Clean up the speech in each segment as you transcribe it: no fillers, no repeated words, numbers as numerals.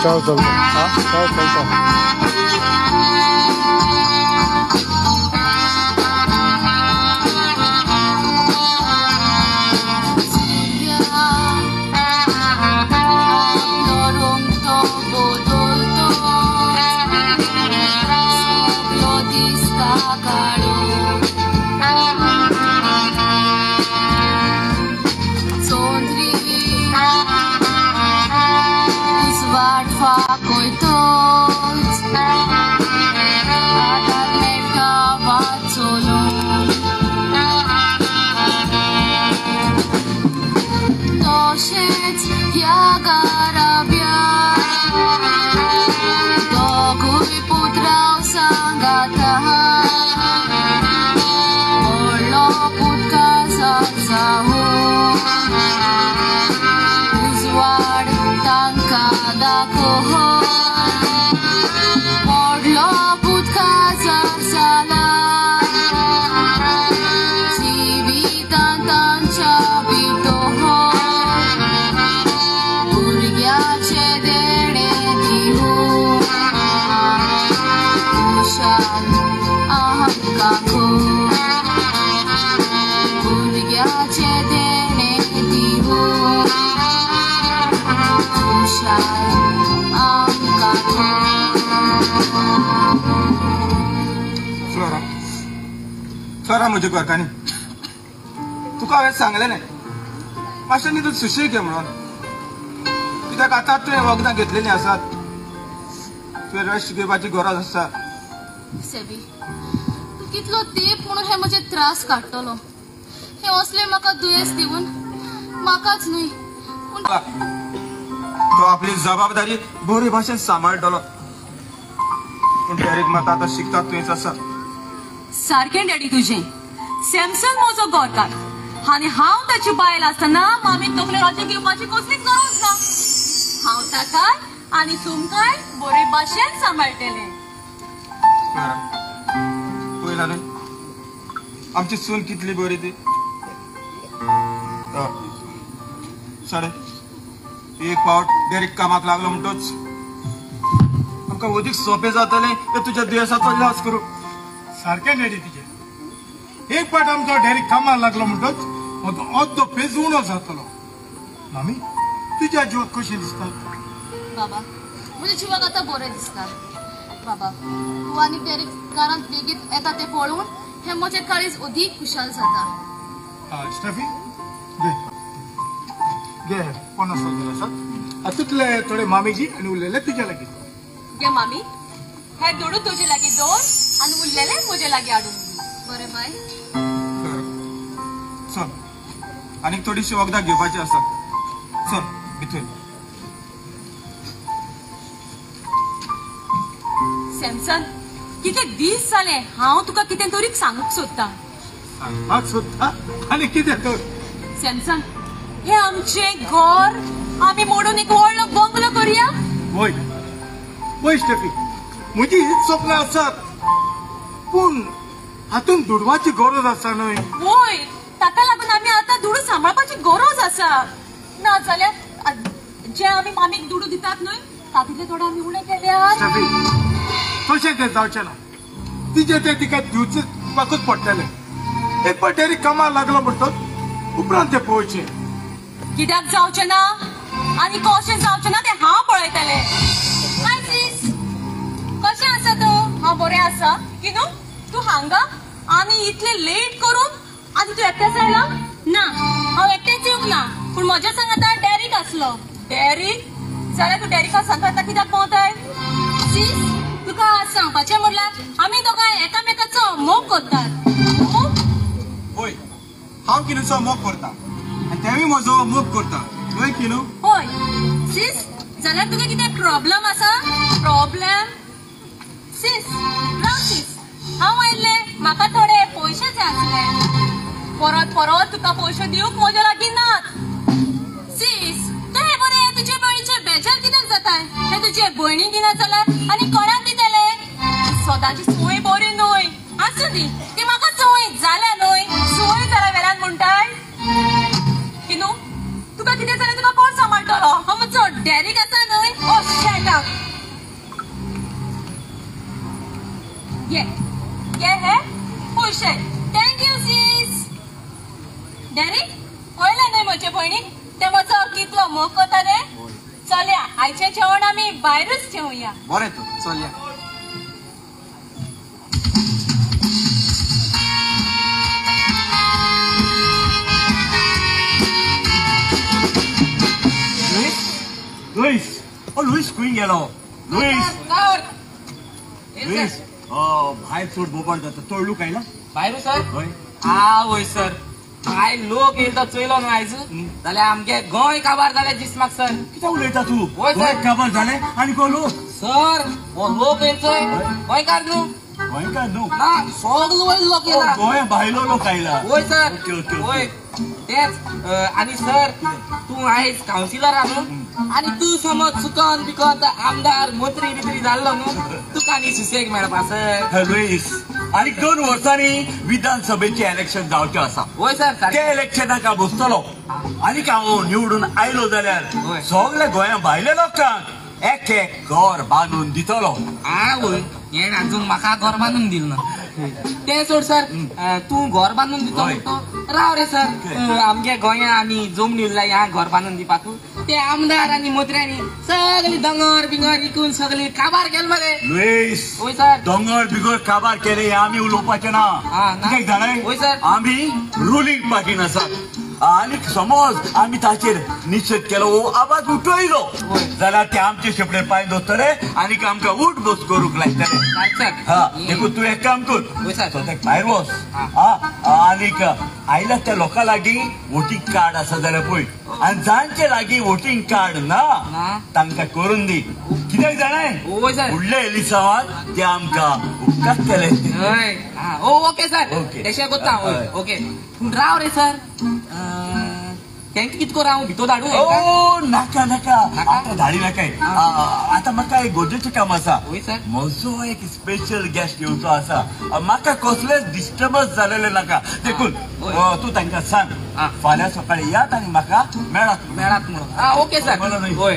चाव चलता हाँ चाव चलता खरा मुझे करतानी तुका हांवें सांगलें न्ही मातशें न्ही तूं सुशेग घे म्हणून कित्याक आतां तुवें वखदां घेतलेलीं आसात तुवें रेस्ट घेवपाची गरज आसा सेबी तूं कितलो तेंप म्हणून हे म्हजे त्रास काडटलो हे असले म्हाका दुयेंस दिवन म्हाकाच न्ही पूण तो आपली जबाबदारी बरे भाशेन सांबाळटलो पूण डॅरेक म्हाका आतां शिकता तुवेंच आसा सारकें डॅडी तुजें सॅमसन म्हजो गोरकार आनी हांव ताची बायल आसतना मामी तकले राजी घेवपाची कसलीच गरज ना हांव ताकाय आनी तुमकांय बरे भाशेन सांबाळटलें पळयला न्ही आमची सून कितली बरी ती साडे एक पावट डॅरेक कामाक लागलो म्हणटोच आमकां अदीक सोंपें जातलें तें तुज्या दुयेंसाचो इलाज करूं सारकें डॅडी तिचे एक पाट आमचो डॅडी कामाक लागलो म्हणटोच म्हजो अर्दो पेज उणो जातलो मामी तुज्या जिवाक कशें दिसता बाबा म्हज्या जिवाक आतां बरें दिसता बाबा तूं आनी डॅरेक घरांत बेगीन येता तें पळोवन हें म्हजें काळीज अदीक खुशाल जाता स्टेफी घे 50 आसात हातूंतले थोडे मामीजी आनी उरलेले तुज्या लागीं गे मामी हे दोडू तुजे लागीं दवर आनी उरलेले म्हजे लागीं हाडून दी बरें बाय चल आनीक थोडीशी वखदां घेवपाची आसात चल भितर सॅमसन कितें दीस जाले हांव तुका कितें तरी सांगूंक सोदतां सांगपाक सोदता आनी कितें तर सॅमसन हे आमचें घर आमी मोडून एक व्हडलो बंगलो करया वय वय स्टेफी म्हजी हीच स्वप्नां आसात पूण हातून दुडवाची गरज आसा न्हय वय ताका लागून आमी आतां दुडू सांबाळपाची गरज आसा ना जाल्यार जे आमी मामीक दुडू दितात न्हय तातूंतले थोडे आमी उणे केल्यार स्टेफी तशें तें जावचें ना तिजें तें तिका दिवचें पडटलें एक पाट डॅडी कामाक लागलो म्हणटच उपरांत तें पळोवचें कित्याक जावचें ना आनी कशें जावचें ना तें हांव पळयतलें हाय सीस कशें आसा तूं हांव बरें आसा किनू तूं हांगा आनी इतलें लेट करून आनी तूं एकटेंच आयला ना हांव एकटेंच येवंक ना पूण म्हज्या सांगाता डॅरीक आसलो डॅरीक जाल्यार तूं डॅरिका सांगता कित्याक पावताय सीस तुका आज सांगपाचें म्हणल्यार आमी दोगांय एकामेकाचो मोग करतात होय हांव किनूचो मोग करता आनी तेवूय म्हजो मोग करता न्हय किनू होय सीस जाल्यार तुका कितें प्रॉब्लेम आसा प्रॉब्लेम सीस राव सीस हांव आयिल्ले म्हाका थोडे पयशे जाय आसले परत परत तुका पयशे दिवंक म्हज्या लागीं नात सीस तूं हे बरें तुजे भयणीचे बेजार कित्याक जाताय हे तुजे भयणी दिना जाल्यार आनी कोणाक दितले स्वताची सोय बरी न्हय आसूं दी ती म्हाका सोय जाल्या न्हय सोय जाल्या वेल्यान म्हणटाय किनू तुका कितें जालें तुका कोण सांबाळटलो हांव म्हजो डॅरीक आसा न्हय Oh, shut up. ये है पैसे. Thank you, sis. डॅडी कळलं नाही म्हजे भयणीक ते म्हजो कितलो मोग करता रे. चलया आयचे जेवण आमी भायरूच जेवया. बरें तू चल या. Luis! Oh, Luis खंय गेलो? Luis! Luis! भायर चड बोबाड जाता. तळ्ळू काय ना? भायरू सर हय. वय सर काय लोक येईल तो चोयलो न्हू आयज जाल्यार आमगे गोंय काबार जाले दिसमाक सर. कित्या उलयता तू? हय, सर. गोंय काबार जाले आनी कोलो? सर हो लोक येईल चोय गोंयकार न्हू गोंयकार न्हू? ना सगळो वयर लोक येला. गोंया भायलो लोक आयला. वय सर ओके, ओके, ओके. वय तेच आनी सर तू आयज कावन्सिलर आहा न्हू आनी तू समज चुकन बिकन आमदार मंत्री बित्री जाल्लो न्हू तुका आनी सुसेग मेळपा सर. लुईस आनी 2 वर्सांनी विधानसभेचे इलेक्शन जावचे आसा. वय सर ते इलेक्शनाक हांव बसतलो आनी हांव निवडून आयलो जाल्यार होय. सगळ्या गोंया भायल्या लोकांक एक एक घर बांदून दितलो. वय हेण अजून म्हाका घर बांदून दिल ना ते सोड सर तू घर बांदून दितो हय. म्हणतो राव रे सर आमगे गोंया आमी जमनी उरला ह्या घर बांदून दिवपाक ते आमदार आनी मंत्र्यांनी सगळी दोंगर बिंगर इकून सगळी काबार केल मरे. लुईस वय सर दोंगर बिगोर काबार केले हे आमी उलोवपाचे ना. हा, ना. कित्याक जाणाय वय सर. आमी रुलींग पार्टीन आसात आनी समज आमी ताचेर निशेध केलो वो आवाज उठयलो वय. जाल्यार ते आमचे शेपडेर पांय दवरतले आनी आमकां उठ बस करूंक लायतले. सारकें. हा देखून तूं एक काम कर वय सर. स्वताक भायर वच. हा. हा आनीक आयल्या त्या लोकां लागीं वोटींग कार्ड आसा जाल्यार पळय आनी जांचे लागीं वोटींग कार्ड ना. ना तांकां करून दी. कित्याक जाणाय वय सर. फुडल्या एलिसावान ते आमकां उपकार केले. हय ओके सर ओके. तशें कोत्ता हय. ओके पूण राव रे सर तेंका कितको राव भितो धाडू ओ नाका नाका नाका? आतां धाडी नाकाय. आतां म्हाका एक गरजेचें काम आसा. वय सर. म्हजो एक स्पेशल गेस्ट येवचो आसा. म्हाका कसलेच डिस्टर्बन्स जालेले नाका देखून वय. तूं तांकां सांग हा. फाल्यां सकाळीं यात आनी म्हाका मेळात. मेळात म्हणून ओके सर बरो न्हय? होय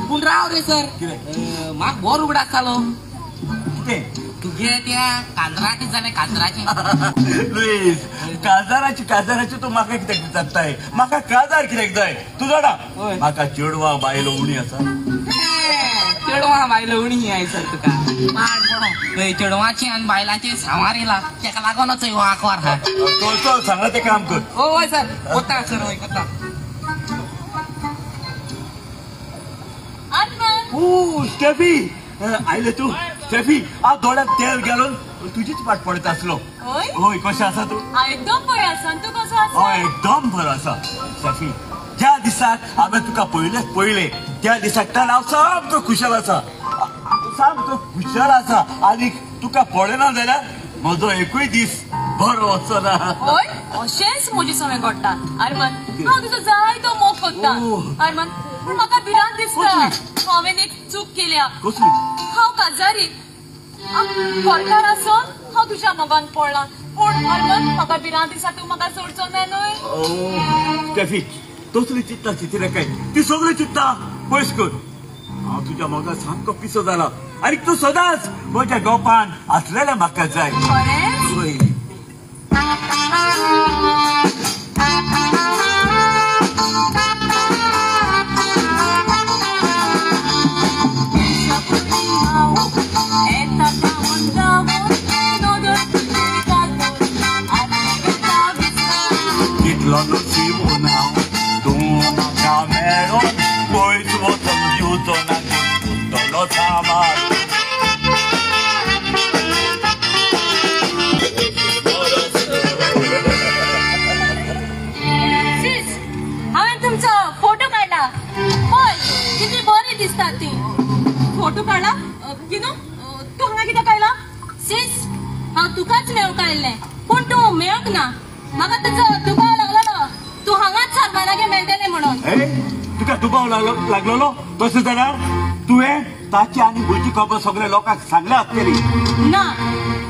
पूण राव रे सर कितें? म्हाका बोर उगडाक जालो कितें? तुगे त्या कांजराची जाले कांजराची लुईस काजाराची तूं म्हाका कित्याक विचारताय? म्हाका काजार कित्याक जाय तूं जाणा होय. म्हाका चेडवां बायलो उणी आसा. चेडवां बायलो उणी आय सर तुका थंय चेडवांची आनी बायलांची सांवार येला तेका लागूनच हो आंकवार हा. तो सांगा ते काम कर. होय सर कोत्ता सर होय कोत्ता. ओ स्टेफी आयले तू. स्टेफी हांव दोळ्यांत तेल घालून तुजीच वाट पळयत आसलो. होय होय कशें आसा तूं? हांव एकदम बरें आसा आनी तूं कसो आसा हय एकदम बरो आसा. स्टेफी ज्या दिसाक हांवें तुका पळयलें त्या दिसाकल्यान हांव सामको खुशाल आसा. आनी तुका पळयना जाल्यार म्हजो एकूय दीस बरो वचना. होय अशेंच म्हजे सगळें घडटा. अरमन हांव तुजो जायतो मोग करता. अरमन म्हाका भिरांत दिसता हांवें एक चूक केल्या. कसली? हांव काजारी गोरकार आसून हांव तुज्या मोगान पडलां पूण अरमन म्हाका भिरांत दिसता तूं म्हाका सोडचो ना न्हय. ओ स्टेफी तसली चिंता चिंतले काय ती सगळी चिंता पयस कर. हांव तुज्या मोगान सामको पिसो जाला आनी तूं सदांच म्हज्या गोपान आसलेलें म्हाका जाय. खरेंच होय. कितलो नशीब हांव तूं म्हाका मेळून पयस वचून दिवचो ना उरतलो सामान. sis हांवें तुमचो फोटो काडला पळय कितली बरी दिसता ती. फोटो काडला किनो तूं हांगा कित्याक आयला? sis हांव तुकाच मेळूंक आयिल्लें पूण तूं मेळूंक ना. म्हाका तुजो दुबाव लागलेलो तूं हांगाच सारबानागे मेळटलें म्हणून. तुका दुबाव लागलेलो तसो जाल्यार तुवें ताची आनी म्हजी खबर सगळ्या लोकांक सांगल्या आसतली. ना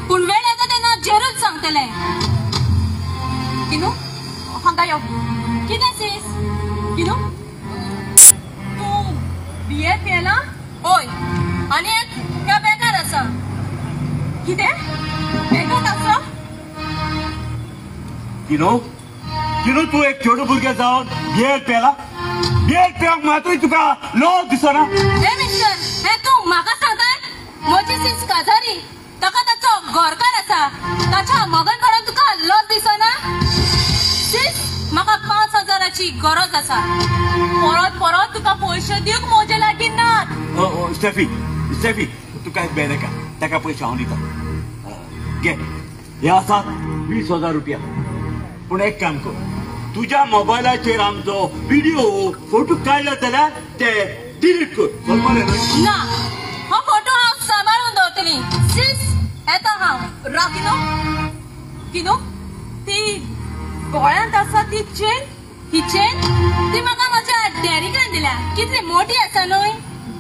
पूण वेळ येता तेन्ना जरूर सांगतलें. किनो हांगा यो. कितें sis? किनो तूं बीए केला होय आणि एक ह्या बेकार आसा कितें बेकार आसा किनो किनो तू एक छोटो भुरगे जावन बियर पेला बियर पेवंक मात्रूय तुका लोक दिसना हे मिस्टर हे तू म्हाका सांगताय म्हजी सीस काजारी ताका ताचो घरकार आसा ताच्या मोगान पडून तुका लज दिसना सीस म्हाका 5,000ची गरज आसा परत परत तुका पयशे दिवंक म्हजे लागीं नात स्टेफी स्टेफी तू कांयच भिये नाका ताका पयशे हांव दिता घे हे आसात 20,000 रुपया पूण एक काम कर तुज्या मोबायलाचेर आमचो व्हिडिओ फोटो काडला जाल्यार ते डिलीट कर बरोबर न्हय ना हो फोटो हांव सांबाळून दवरतली सीस येता हांव रा किनो ती गोळ्यांत आसा ती चेन ही चेन ती म्हाका म्हज्या डॅरिकान दिल्या कितली मोठी आसा न्हय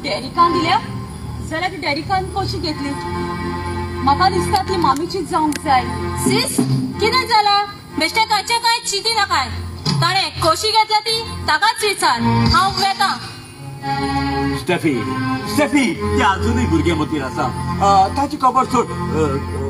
डॅरिकान दिल्या जाल्यार ती डॅरिकान कशी घेतली म्हाका दिसता ती मामीची जावंक जाय सीस कितें जाला बेश्टे कांयचे कांय चिंती नाकाय ताणे कशी घेतल्या ती ताकाच विचार हांव वेता स्टेफी स्टेफी ती अजूनही भुरगे मतीर आसा ताची खबर सोड